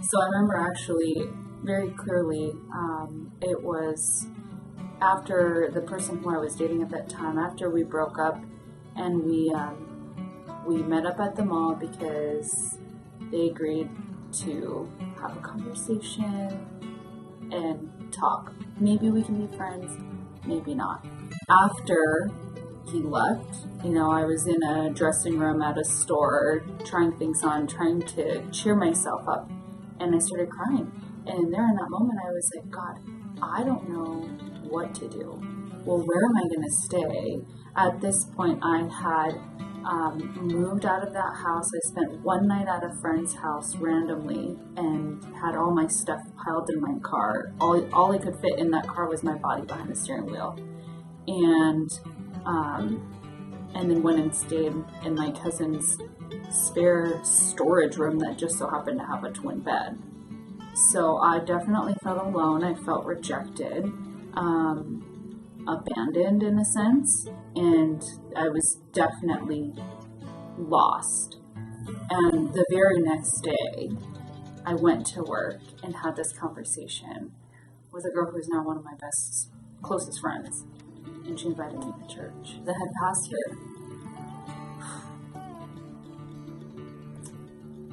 So I remember actually very clearly, it was after the person who I was dating at that time, after we broke up, and we met up at the mall because they agreed to have a conversation and talk. Maybe we can be friends, maybe not. After he left, I was in a dressing room at a store trying things on, trying to cheer myself up, and I started crying. And there in that moment, I was like, God, I don't know what to do. Well, where am I going to stay? At this point, I had moved out of that house. I spent one night at a friend's house randomly and had all my stuff piled in my car. All I could fit in that car was my body behind the steering wheel. And then went and stayed in my cousin's spare storage room that just so happened to have a twin bed. So I definitely felt alone. I felt rejected, abandoned in a sense, and I was definitely lost. And the very next day, I went to work and had this conversation with a girl who's now one of my closest friends. And she invited me to church. The head pastor.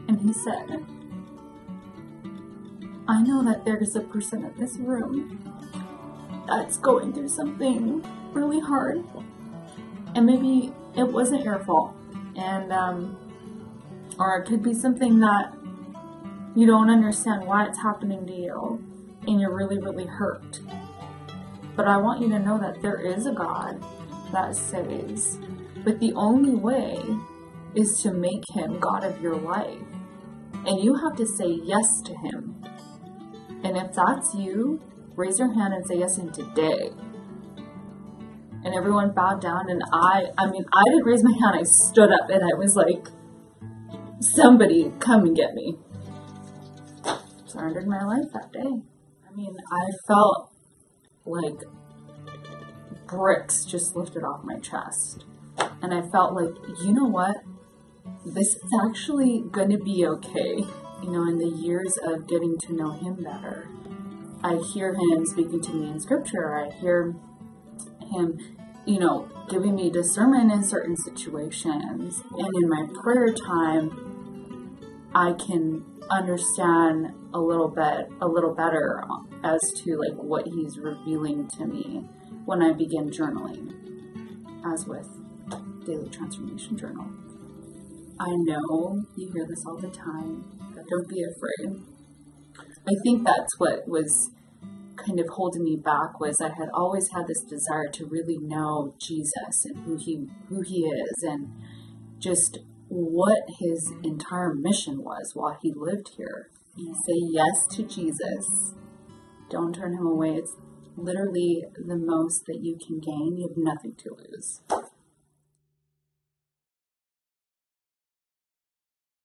And he said, I know that there's a person in this room that's going through something really hard. And maybe it wasn't your fault. And, or it could be something that you don't understand why it's happening to you. And you're really, really hurt. But I want you to know that there is a God that saves. But the only way is to make him God of your life. And you have to say yes to him. And if that's you, raise your hand and say yes in today. And everyone bowed down, and I didn't raise my hand. I stood up and I was like, somebody come and get me. Surrendered my life that day. I felt like bricks just lifted off my chest. And I felt like, you know what? This is actually going to be okay. In the years of getting to know him better, I hear him speaking to me in scripture. I hear him, giving me discernment in certain situations. And in my prayer time, I can understand a little better as to like what he's revealing to me when I begin journaling, as with Daily Transformation Journal. I know you hear this all the time, but don't be afraid. I think that's what was kind of holding me back, was I had always had this desire to really know Jesus and who he is, and just what his entire mission was while he lived here. You say yes to Jesus. Don't turn him away. It's literally the most that you can gain. You have nothing to lose.